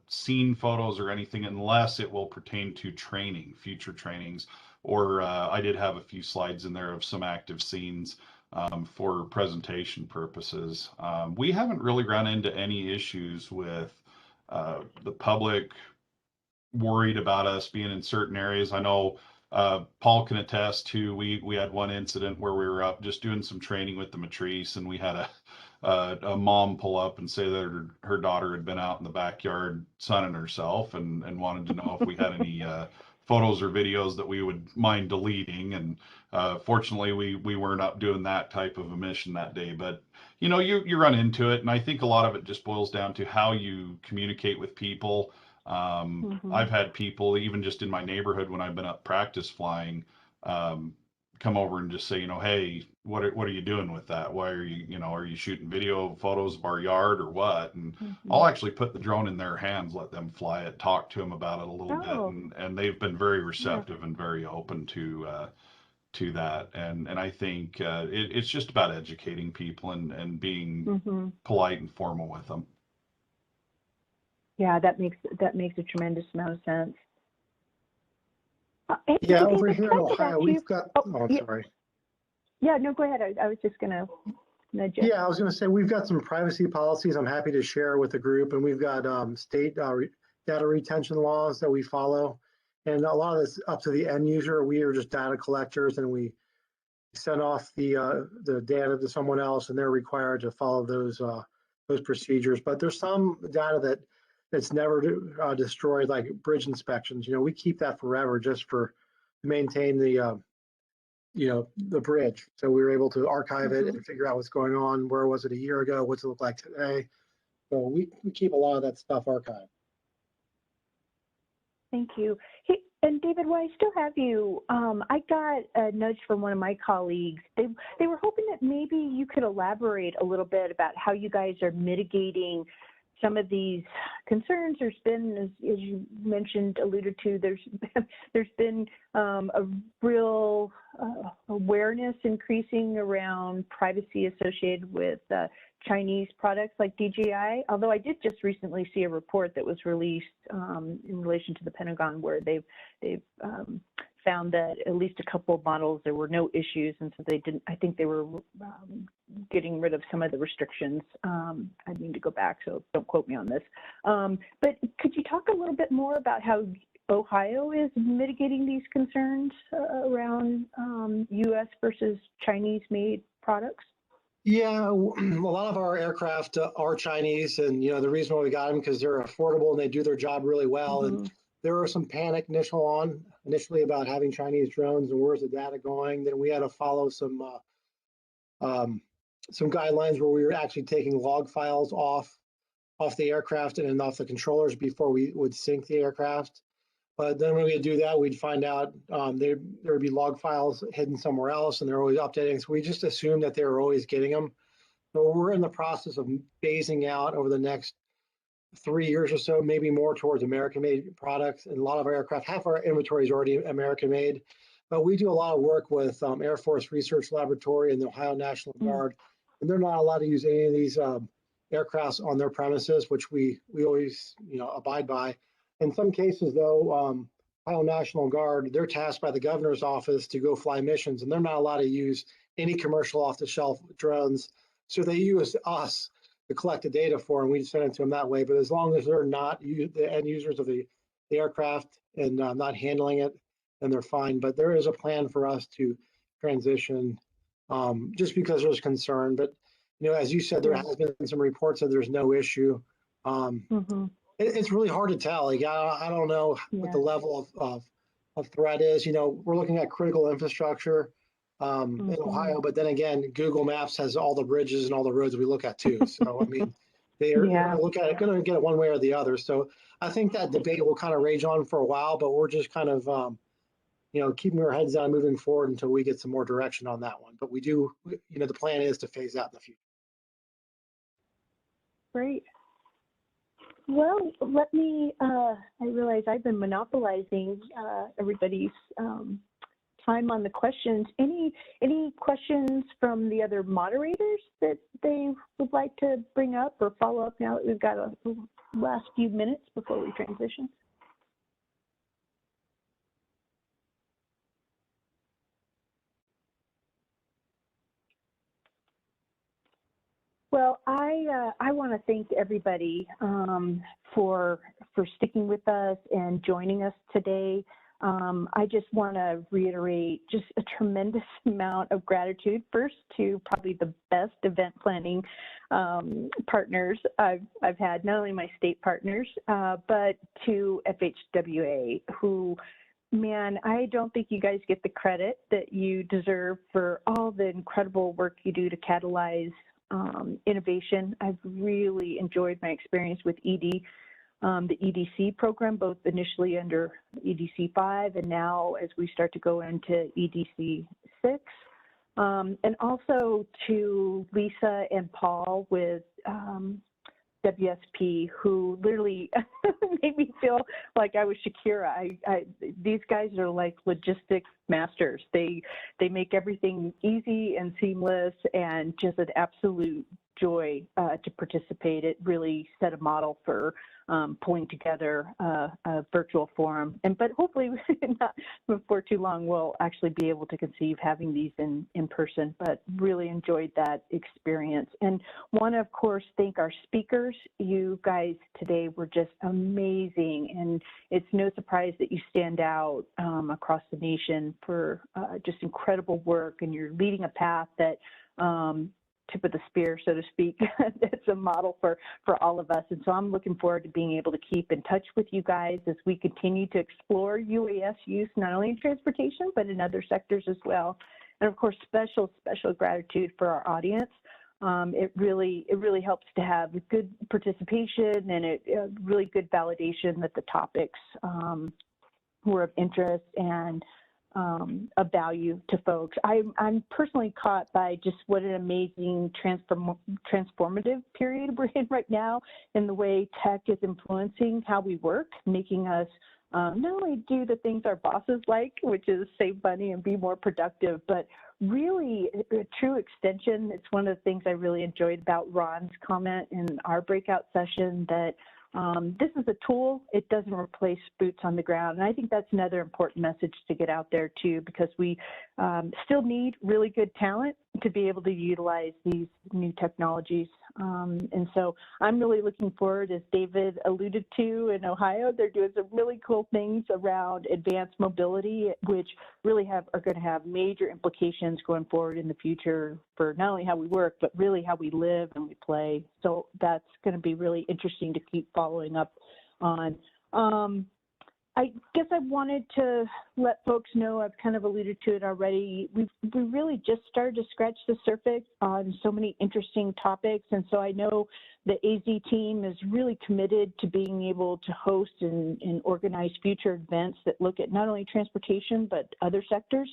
scene photos or anything unless it will pertain to training, future trainings, or I did have a few slides in there of some active scenes for presentation purposes. We haven't really run into any issues with the public worried about us being in certain areas. I know Paul can attest to, we had one incident where we were up just doing some training with the Matrice, and we had a mom pull up and say that her daughter had been out in the backyard sunning herself and wanted to know if we had any photos or videos that we would mind deleting. And fortunately, we weren't up doing that type of a mission that day. But you run into it, and I think a lot of it just boils down to how you communicate with people. I've had people, even just in my neighborhood when I've been up practice flying, come over and just say, hey, what are you doing with that? Why are you shooting video photos of our yard or what? And I'll actually put the drone in their hands, let them fly it, talk to them about it a little bit, and they've been very receptive and very open to that. And I think it's just about educating people and being polite and formal with them. Yeah, that makes a tremendous amount of sense. Yeah, over here in Ohio, we've got. I'm sorry. Yeah, no, go ahead. I was just going to nudge you. Yeah, I was going to say we've got some privacy policies I'm happy to share with the group, and we've got state data retention laws that we follow, and a lot of this up to the end user. We are just data collectors, and we send off the data to someone else, and they're required to follow those procedures. But there's some data that's never destroyed, like bridge inspections. We keep that forever just to maintain the bridge. So we were able to archive it and figure out what's going on. Where was it a year ago? What's it look like today? So we keep a lot of that stuff archived. Thank you. Hey, and David, while I still have you, I got a nudge from one of my colleagues. They were hoping that maybe you could elaborate a little bit about how you guys are mitigating some of these concerns. There's been, as you mentioned, alluded to, there's been a real awareness increasing around privacy associated with Chinese products like DJI. Although I did just recently see a report that was released in relation to the Pentagon, where they've found that at least a couple of models there were no issues, and so they didn't. I think they were getting rid of some of the restrictions. I need to go back, so don't quote me on this. But could you talk a little bit more about how Ohio is mitigating these concerns around U.S. versus Chinese-made products? Yeah, a lot of our aircraft are Chinese, and the reason why we got them because they're affordable and they do their job really well. And there was some panic initially about having Chinese drones and where's the data going. Then we had to follow some guidelines where we were actually taking log files off the aircraft and off the controllers before we would sync the aircraft. But then when we would do that, we'd find out there would be log files hidden somewhere else, and they're always updating. So we just assumed that they were always getting them. So we're in the process of phasing out over the next 3 years or so, maybe more towards American-made products. And a lot of our aircraft, half our inventory is already American-made. But we do a lot of work with Air Force Research Laboratory and the Ohio National Guard, and they're not allowed to use any of these aircrafts on their premises, which we always abide by. In some cases, though, Ohio National Guard, they're tasked by the governor's office to go fly missions, and they're not allowed to use any commercial off-the-shelf drones. So they use us to collect the data for, and we send it to them that way. But as long as they're not the end users of the aircraft and not handling it, then they're fine. But there is a plan for us to transition just because there's concern. But, as you said, there has been some reports that there's no issue. It's really hard to tell. Like, I don't know what the level of threat is. We're looking at critical infrastructure in Ohio, but then again, Google Maps has all the bridges and all the roads we look at too. So, I mean, they're going to get it one way or the other. So I think that debate will kind of rage on for a while, but we're just kind of, keeping our heads down, moving forward until we get some more direction on that one. But we do, the plan is to phase out in the future. Great. Well, let me, I realize I've been monopolizing everybody's time on the questions. Any questions from the other moderators that they would like to bring up or follow up now that we've got a last few minutes before we transition? Well, I want to thank everybody for sticking with us and joining us today. I just want to reiterate just a tremendous amount of gratitude first to probably the best event planning partners I've had, not only my state partners, but to FHWA, who, man, I don't think you guys get the credit that you deserve for all the incredible work you do to catalyze innovation. I've really enjoyed my experience with the EDC program, both initially under EDC 5 and now as we start to go into EDC 6. And also to Lisa and Paul with WSP, who literally made me feel like I was Shakira. These guys are like logistics masters. They make everything easy and seamless and just an absolute joy to participate. It really set a model for pulling together a virtual forum. But hopefully not before too long, we'll actually be able to conceive having these in person, but really enjoyed that experience. And want to, of course, thank our speakers. You guys today were just amazing. And it's no surprise that you stand out across the nation for just incredible work, and you're leading a path that tip of the spear, so to speak. It's a model for all of us. And so I'm looking forward to being able to keep in touch with you guys as we continue to explore UAS use, not only in transportation, but in other sectors as well. And of course, special gratitude for our audience. It really helps to have good participation and really good validation that the topics were of interest and of value to folks. I'm personally caught by just what an amazing transformative period we're in right now in the way tech is influencing how we work, making us not only do the things our bosses like, which is save money and be more productive, but really a true extension. It's one of the things I really enjoyed about Ron's comment in our breakout session, that This is a tool. It doesn't replace boots on the ground. And I think that's another important message to get out there too, because we still need really good talent to be able to utilize these new technologies. And so I'm really looking forward, as David alluded to, in Ohio, they're doing some really cool things around advanced mobility, which really are going to have major implications going forward in the future for not only how we work, but really how we live and we play. So that's going to be really interesting to keep following up on. I guess I wanted to let folks know, I've kind of alluded to it already, we really just started to scratch the surface on so many interesting topics. And so I know the AZ team is really committed to being able to host and organize future events that look at not only transportation, but other sectors.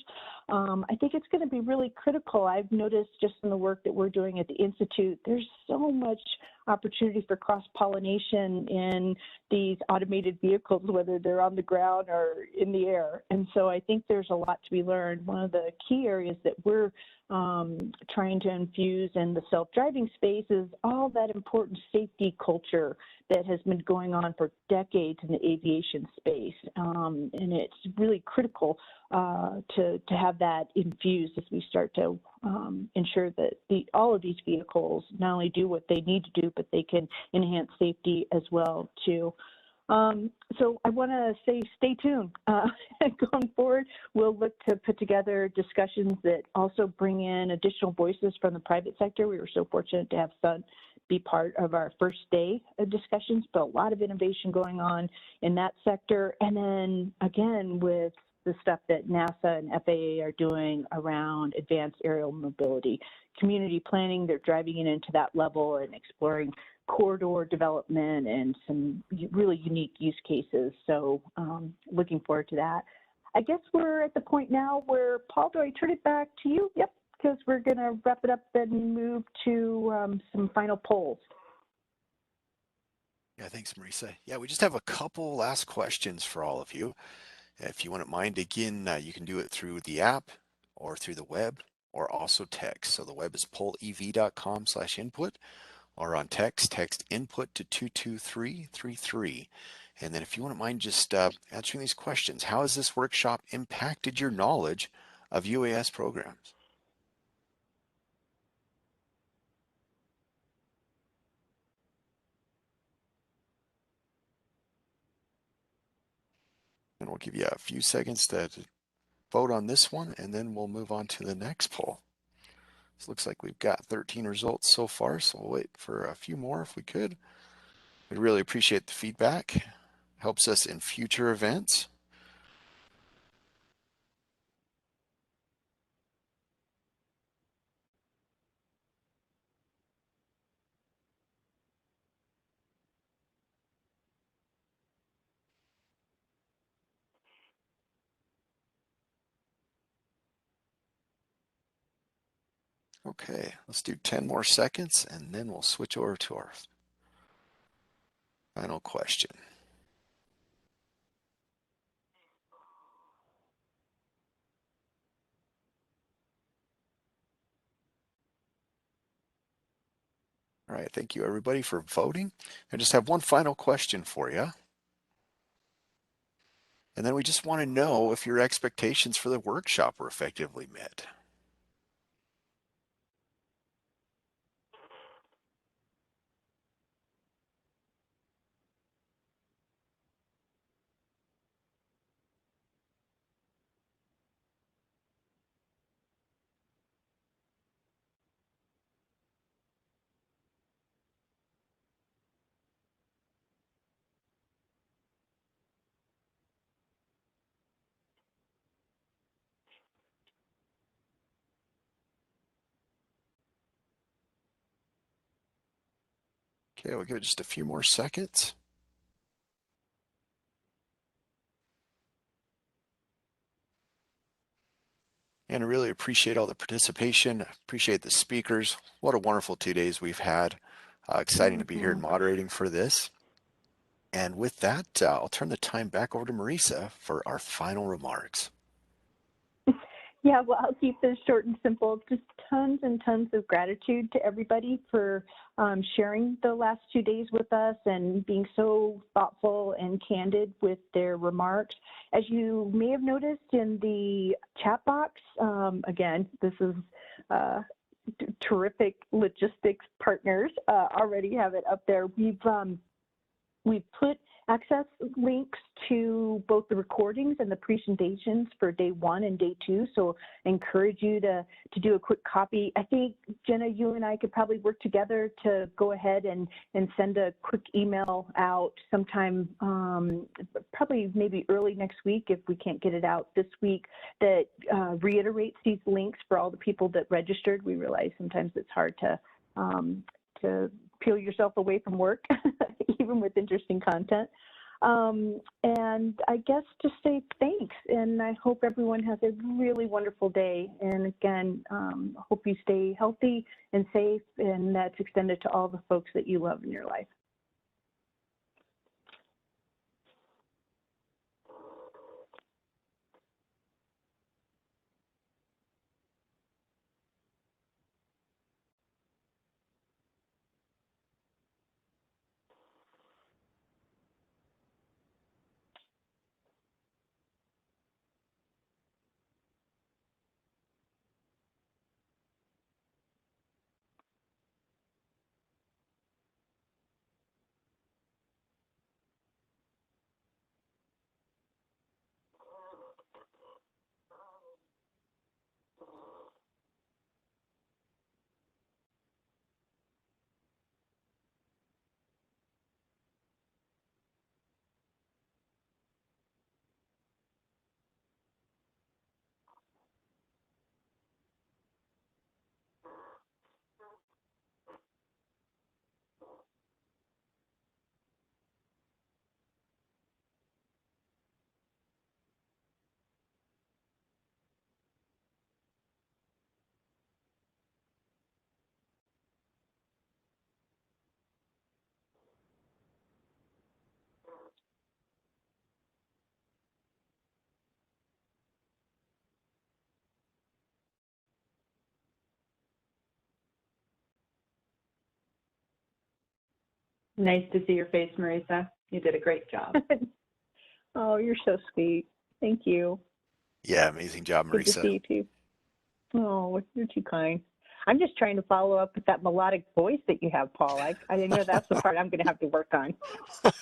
I think it's going to be really critical. I've noticed just in the work that we're doing at the Institute, there's so much opportunity for cross-pollination in these automated vehicles, whether they're on the ground or in the air. And so I think there's a lot to be learned. One of the key areas that we're trying to infuse in the self-driving space is all that important safety culture that has been going on for decades in the aviation space. And it's really critical to have that infused as we start to ensure that all of these vehicles not only do what they need to do, but they can enhance safety as well too. So I want to say stay tuned. Going forward, we'll look to put together discussions that also bring in additional voices from the private sector. We were so fortunate to have Sun be part of our first day of discussions, but a lot of innovation going on in that sector. And then again, with the stuff that NASA and FAA are doing around advanced aerial mobility, community planning, they're driving it into that level and exploring corridor development and some really unique use cases. So looking forward to that. I guess we're at the point now where, Paul, do I turn it back to you? Yep, because we're going to wrap it up and move to some final polls. Yeah, thanks, Marisa. Yeah, we just have a couple last questions for all of you. If you wouldn't mind, again, you can do it through the app or through the web or also text. So the web is pollev.com/input, or on text input to 22333. And then if you wouldn't mind just answering these questions, how has this workshop impacted your knowledge of UAS programs? And we'll give you a few seconds to vote on this one, and then we'll move on to the next poll. So it looks like we've got 13 results so far, so we'll wait for a few more if we could. We'd really appreciate the feedback. Helps us in future events. Okay, let's do 10 more seconds and then we'll switch over to our final question. All right, thank you everybody for voting. I just have one final question for you. And then we just want to know if your expectations for the workshop were effectively met. Okay, we'll give it just a few more seconds. And I really appreciate all the participation. Appreciate the speakers. What a wonderful 2 days we've had. Exciting to be here and moderating for this. And with that, I'll turn the time back over to Marisa for our final remarks. Yeah, well, I'll keep this short and simple. Just tons and tons of gratitude to everybody for sharing the last 2 days with us and being so thoughtful and candid with their remarks. As you may have noticed in the chat box, again, this is terrific logistics partners already have it up there. We've put access links to both the recordings and the presentations for day 1 and day 2. So I encourage you to do a quick copy. I think, Jenna, you and I could probably work together to go ahead and send a quick email out sometime, probably maybe early next week if we can't get it out this week, that reiterates these links for all the people that registered. We realize sometimes it's hard to peel yourself away from work, even with interesting content. And I guess just say thanks, and I hope everyone has a really wonderful day. And again, hope you stay healthy and safe, and that's extended to all the folks that you love in your life. Nice to see your face, Marisa. You did a great job. Oh, you're so sweet. Thank you. Yeah, amazing job, Good to Marisa. see you too. Oh, you're too kind. I'm just trying to follow up with that melodic voice that you have, Paul. I know that's the part I'm going to have to work on.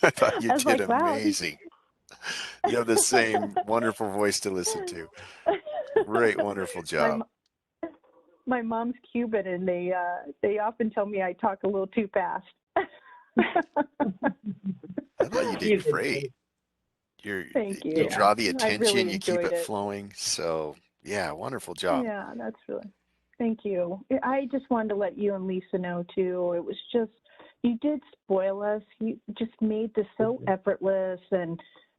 I thought you I was did like, wow. amazing. You have the same wonderful voice to listen to. Great, wonderful job. My mom's Cuban, and they often tell me I talk a little too fast. I thought you did great. Thank you. You draw the I attention, really you keep enjoyed it flowing. So yeah, wonderful job. Yeah, that's really, thank you. I just wanted to let you and Lisa know too. It was just, you did spoil us. You just made this so effortless, and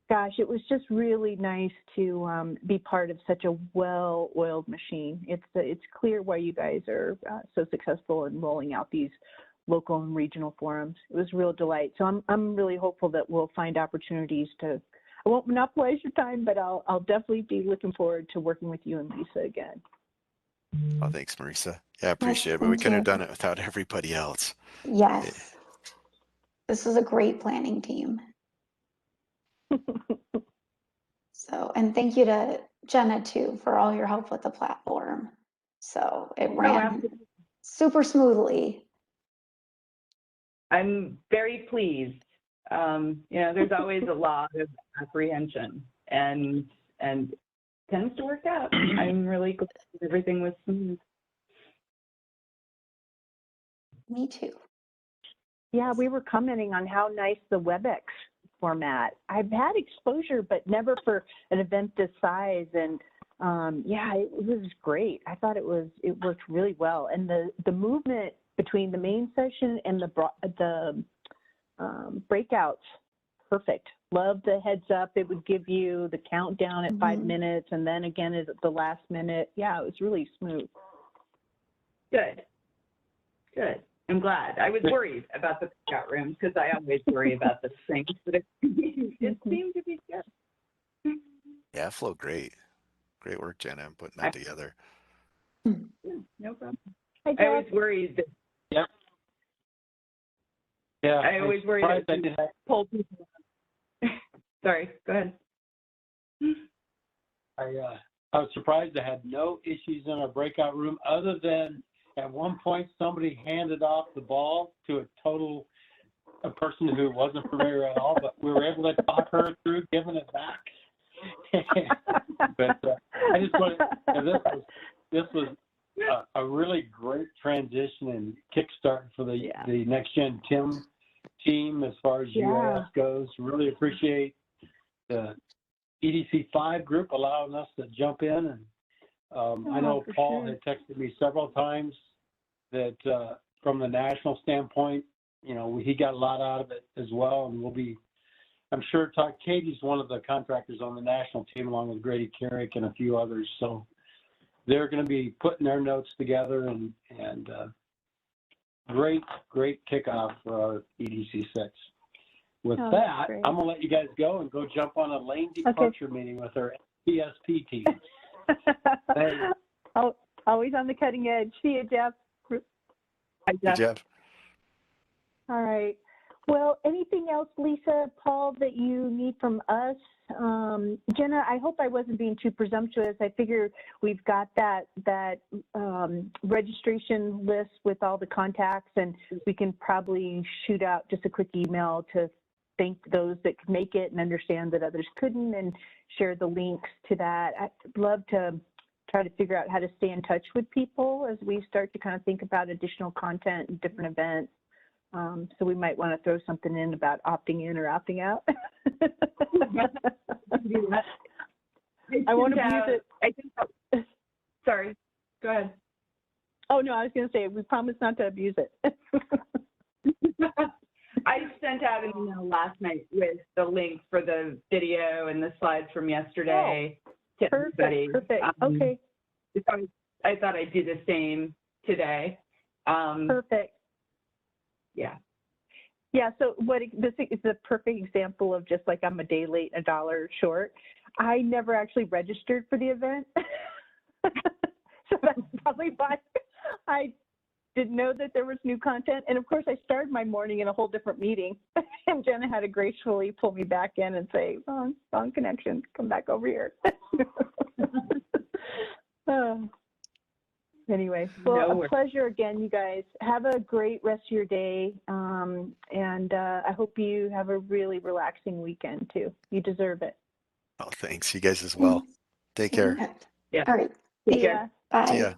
gosh, it was just really nice to be part of such a well-oiled machine. It's clear why you guys are so successful in rolling out these local and regional forums. It was a real delight. So I'm really hopeful that we'll find opportunities to, I won't monopolize your time, but I'll definitely be looking forward to working with you and Lisa again. Oh, thanks, Marisa. Yeah, I appreciate it, but we couldn't have done it without everybody else. Yes. This is a great planning team. So, and thank you to Jenna too for all your help with the platform. So it ran super smoothly. I'm very pleased. There's always a lot of apprehension, and it tends to work out. I'm really glad everything was smooth. Me too. Yeah, we were commenting on how nice the WebEx format. I've had exposure, but never for an event this size. And yeah, it was great. I thought it worked really well. And the movement between the main session and the breakouts, perfect. Love the heads up. It would give you the countdown at 5 minutes, and then again at the last minute. Yeah, it was really smooth. Good. I'm glad. I was worried about the breakout rooms because I always worry about those things, but it seemed to be good. Yeah, it flowed great. Great work, Jenna, in putting that together. No problem. Hi, I always worried that. Yep. Yeah. I always worried that you pull people. Sorry, go ahead. I was surprised I had no issues in our breakout room, other than at one point somebody handed off the ball to a person who wasn't familiar at all, but we were able to talk her through giving it back. But I just wanted, this was a really great transition and kickstart for the Next Gen team as far as UAS goes. Really appreciate the EDC 5 group allowing us to jump in. And I know Paul had texted me several times that from the national standpoint, he got a lot out of it as well. And I'm sure Katie's one of the contractors on the national team, along with Grady Carrick and a few others. So they're going to be putting their notes together, and great kickoff for our EDC 6. With that, I'm going to let you guys go and go jump on a lane departure meeting with our PSP team. Always on the cutting edge. See you, Jeff. Hi, Jeff. All right. Well, anything else, Lisa, Paul, that you need from us? Jenna, I hope I wasn't being too presumptuous. I figure we've got that registration list with all the contacts, and we can probably shoot out just a quick email to thank those that could make it and understand that others couldn't, and share the links to that. I'd love to try to figure out how to stay in touch with people as we start to kind of think about additional content and different events. So we might want to throw something in about opting in or opting out. I won't abuse it. Sorry, go ahead. Oh, no, I was going to say, we promise not to abuse it. I sent out an email last night with the link for the video and the slides from yesterday to everybody. Perfect. Okay. I thought I'd do the same today. Perfect. Yeah, so this is a perfect example of just like I'm a day late and $1 short. I never actually registered for the event. So that's probably why I didn't know that there was new content. And of course, I started my morning in a whole different meeting. And Jenna had to gracefully pull me back in and say, wrong connection, come back over here. Anyway, well, a pleasure again, you guys. Have a great rest of your day. And I hope you have a really relaxing weekend, too. You deserve it. Oh, thanks. You guys as well. Take care. All right. Take care. Bye. See ya.